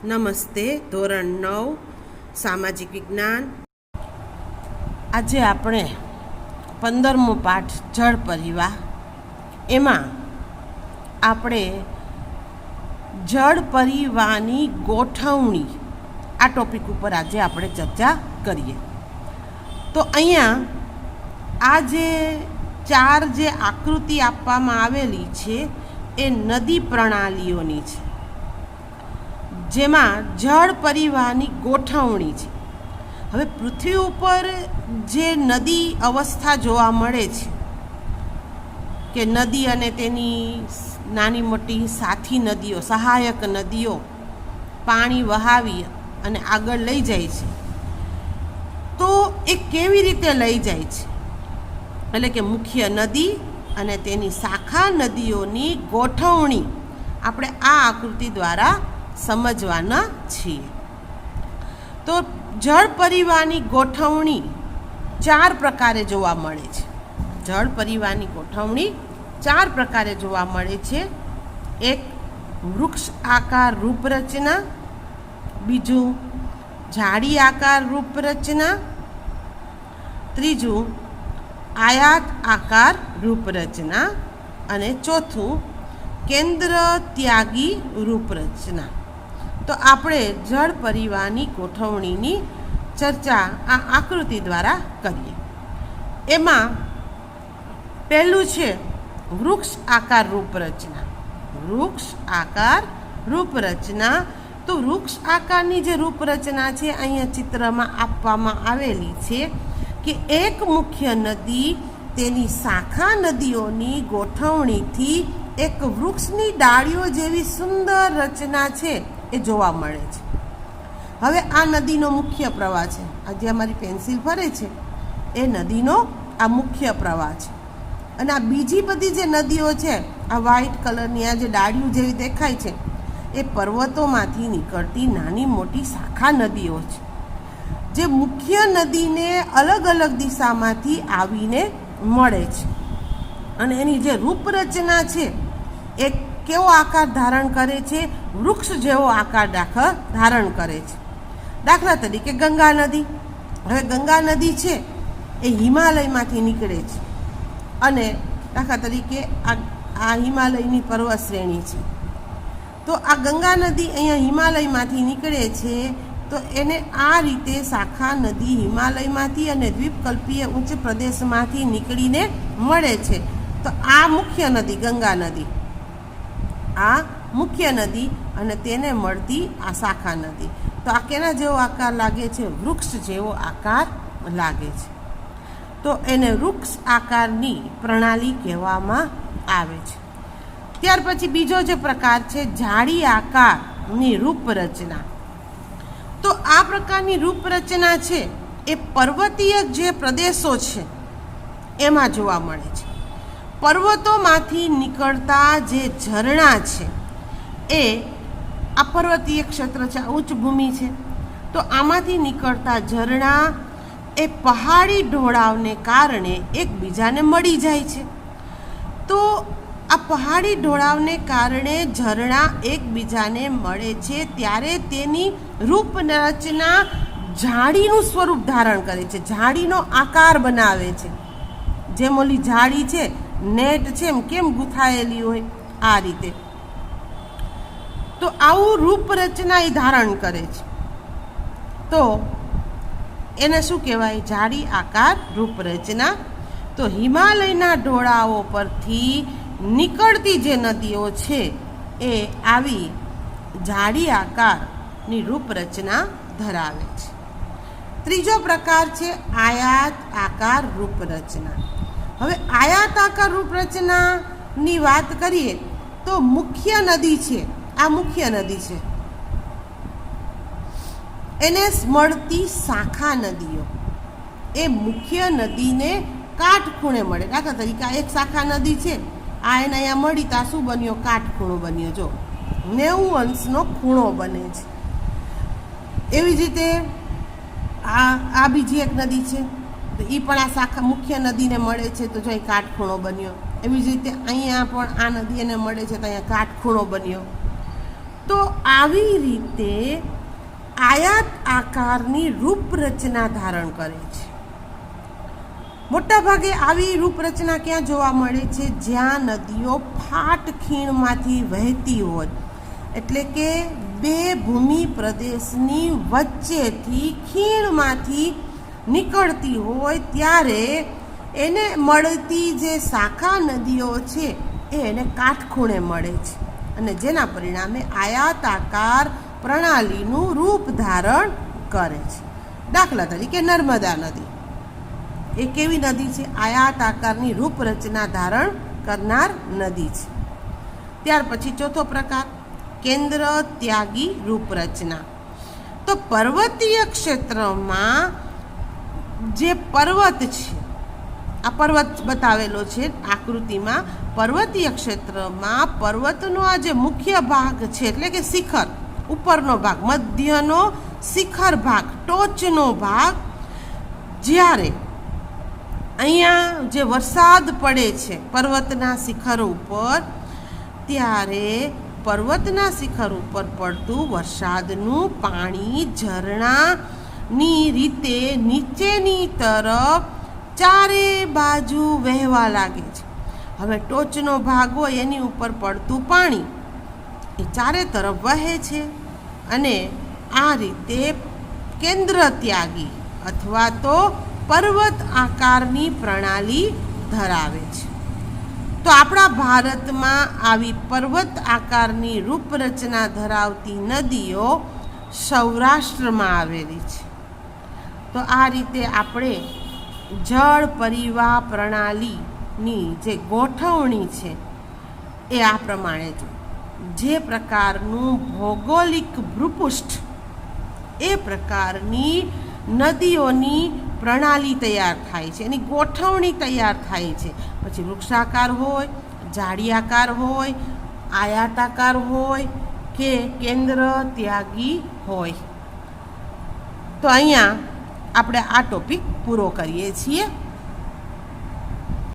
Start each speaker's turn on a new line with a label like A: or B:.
A: નમસ્તે. ધોરણ 9 સામાજિક વિજ્ઞાન. આજે આપણે 15મો પાઠ જળ પરિવાહ, એમાં આપણે જળ પરિવાહની ગોઠવણી આ ટોપિક ઉપર આજે આપણે ચર્ચા કરીએ. તો અહીંયા આ જે ચાર જે આકૃતિ આપવામાં આવેલી છે એ નદી પ્રણાલીઓની છે, જેમાં જળ પરિવાહની ગોઠવણી છે. હવે પૃથ્વી ઉપર જે નદી અવસ્થા જોવા મળે છે કે નદી અને તેની નાની મોટી સાથી નદીઓ, સહાયક નદીઓ પાણી વહાવી અને આગળ લઈ જાય છે, તો એ કેવી રીતે લઈ જાય છે? એટલે કે મુખ્ય નદી અને તેની શાખા નદીઓની ગોઠવણી આપણે આ આકૃતિ દ્વારા સમજવાના છીએ. તો જળ પરિવાહની ગોઠવણી ચાર પ્રકારે જોવા મળે છે. જળ પરિવાહની ગોઠવણી ચાર પ્રકારે જોવા મળે છે. એક, વૃક્ષ આકાર રૂપરચના. બીજું, જાળી આકાર રૂપરચના. ત્રીજું, આયાત આકાર રૂપરચના. અને ચોથું, કેન્દ્ર ત્યાગી રૂપરચના. તો આપણે જળ પરિવાહની ગોઠવણીની ચર્ચા આ આકૃતિ દ્વારા કરીએ. એમાં પહેલું છે વૃક્ષ આકાર રૂપરચના. વૃક્ષ આકાર રૂપરચના. તો વૃક્ષ આકારની જે રૂપરચના છે અહીંયા ચિત્રમાં આપવામાં આવેલી છે કે એક મુખ્ય નદી તેની શાખા નદીઓની ગોઠવણીથી એક વૃક્ષની ડાળીઓ જેવી સુંદર રચના છે એ જોવા મળે છે. હવે આ નદીનો મુખ્ય પ્રવાહ છે. આ જે અમારી પેન્સિલ ફરે છે એ નદીનો આ મુખ્ય પ્રવાહ છે. અને આ બીજી બધી જે નદીઓ છે, આ વ્હાઈટ કલરની આ જે ડાળીઓ જેવી દેખાય છે, એ પર્વતોમાંથી નીકળતી નાની મોટી શાખા નદીઓ છે, જે મુખ્ય નદીને અલગ અલગ દિશામાંથી આવીને મળે છે. અને એની જે રૂપરચના છે એ કેવો આકાર ધારણ કરે છે? વૃક્ષ જેવો આકાર ધારણ કરે છે. દાખલા તરીકે ગંગા નદી. હવે ગંગા નદી છે એ હિમાલયમાંથી નીકળે છે, અને દાખલા તરીકે આ હિમાલયની પર્વત શ્રેણી છે. તો આ ગંગા નદી અહીંયા હિમાલયમાંથી નીકળે છે, તો એને આ રીતે શાખા નદી હિમાલયમાંથી અને દ્વીપકલ્પીય ઉચ્ચ પ્રદેશમાંથી નીકળીને મળે છે. તો આ મુખ્ય નદી ગંગા નદી, આ મુખ્ય નદી અને તેને મળતી આ શાખા નદી. તો આ કેના જેવો આકાર લાગે છે? વૃક્ષ જેવો આકાર લાગે છે. તો એને વૃક્ષ આકારની પ્રણાલી કહેવામાં આવે છે. ત્યાર પછી બીજો જે પ્રકાર છે જાળી આકારની રૂપરચના. તો આ પ્રકારની રૂપરચના છે એ પર્વતીય જે પ્રદેશો છે એમાં જોવા મળે છે. પર્વતોમાંથી નીકળતા જે ઝરણા છે એ આ પર્વતીય ક્ષેત્ર છે, ઉચ્ચ ભૂમિ છે. તો આમાંથી નીકળતા ઝરણા એ પહાડી ઢોળાવને કારણે એકબીજાને મળી જાય છે. તો આ પહાડી ઢોળાવને કારણે ઝરણા એકબીજાને મળે છે ત્યારે તેની રૂપરચના જાળીનું સ્વરૂપ ધારણ કરે છે, જાળીનો આકાર બનાવે છે. જેમ ઓલી જાળી છે, નેટ છે, એમ કેમ ગૂંથાયેલી હોય આ રીતે. તો આવું રૂપરચના એ ધારણ કરે છે. તો એને શું કહેવાય? જાળી આકાર રૂપરચના. તો હિમાલયના ઢોળાવો પરથી નીકળતી જે નદીઓ છે એ આવી જાળી આકારની રૂપરચના ધરાવે છે. ત્રીજો પ્રકાર છે આયાત આકાર રૂપરચના. હવે આયાત આકાર રૂપરચનાની વાત કરીએ તો મુખ્ય નદી છે, આ મુખ્ય નદી છે, એને મળતી શાખા નદીઓ એ મુખ્ય નદીને કાટખૂણે મળે. દાખલા તરીકે આ એક શાખા નદી છે, આ એને અહીંયા મળી તો આ શું બન્યો? કાટખૂણો બન્યો. જો 90 અંશનો ખૂણો બને છે. એવી જ રીતે આ બીજી એક નદી છે, તો એ પણ આ શાખા મુખ્ય નદીને મળે છે, તો જો અહીં કાટખૂણો બન્યો. એવી જ રીતે અહીંયા પણ આ નદી એને મળે છે તો અહીંયા કાટખૂણો બન્યો. તો આવી રીતે આયાત આકારની રૂપરચના ધારણ કરે છે. મોટાભાગે આવી રૂપરચના ક્યાં જોવા મળે છે? જ્યાં નદીઓ ફાટ ખીણમાંથી વહેતી હોય, એટલે કે બે ભૂમિ પ્રદેશની વચ્ચેથી ખીણમાંથી નીકળતી હોય ત્યારે એને મળતી જે શાખા નદીઓ છે એને કાટખૂણે મળે છે અને જેના પરિણામે આયાતાકાર પ્રણાલીનું રૂપ ધારણ કરે છે. દાખલા તરીકે નર્મદા નદી એ કેવી નદી છે? આયાત આકારની રૂપરચના ધારણ કરનાર નદી છે. ત્યાર પછી ચોથો પ્રકાર કેન્દ્ર ત્યાગી રૂપરચના. તો પર્વતીય ક્ષેત્રમાં જે પર્વત છે, આ પર્વત બતાવેલો છે આકૃતિમાં, પર્વતીય ક્ષેત્રમાં પર્વતનો આ જે મુખ્ય ભાગ છે એટલે કે શિખર, ઉપરનો ભાગ, મધ્યનો શિખર ભાગ, ટોચનો ભાગ, જ્યારે અહીંયા જે વરસાદ પડે છે પર્વતના શિખર ઉપર, ત્યારે પર્વતના શિખર ઉપર પડતું વરસાદનું પાણી ઝરણાની રીતે નીચેની તરફ ચારે બાજુ વહેવા લાગે છે. હવે ટોચનો ભાગ હોય એની ઉપર પડતું પાણી એ ચારે તરફ વહે છે અને આ રીતે કેન્દ્ર ત્યાગી અથવા તો પર્વત આકારની પ્રણાલી ધરાવે છે. તો આપણા ભારતમાં આવી પર્વત આકારની રૂપરચના ધરાવતી નદીઓ સૌરાષ્ટ્રમાં આવેલી છે. તો આ રીતે આપણે જળ પરિવાહ પ્રણાલીની જે ગોઠવણી છે એ આ પ્રમાણે જે પ્રકારનું ભૌગોલિક ભૂપૃષ્ઠ એ પ્રકારની નદીઓની પ્રણાલી તૈયાર થાય છે, એની ગોઠવણી તૈયાર થાય છે. પછી વૃક્ષાકાર હોય, જાડિયાકાર હોય, આયાતાકાર હોય કે કેન્દ્ર ત્યાગી હોય. તો અહીંયા આપણે આ ટોપિક પૂરો કરીએ છીએ.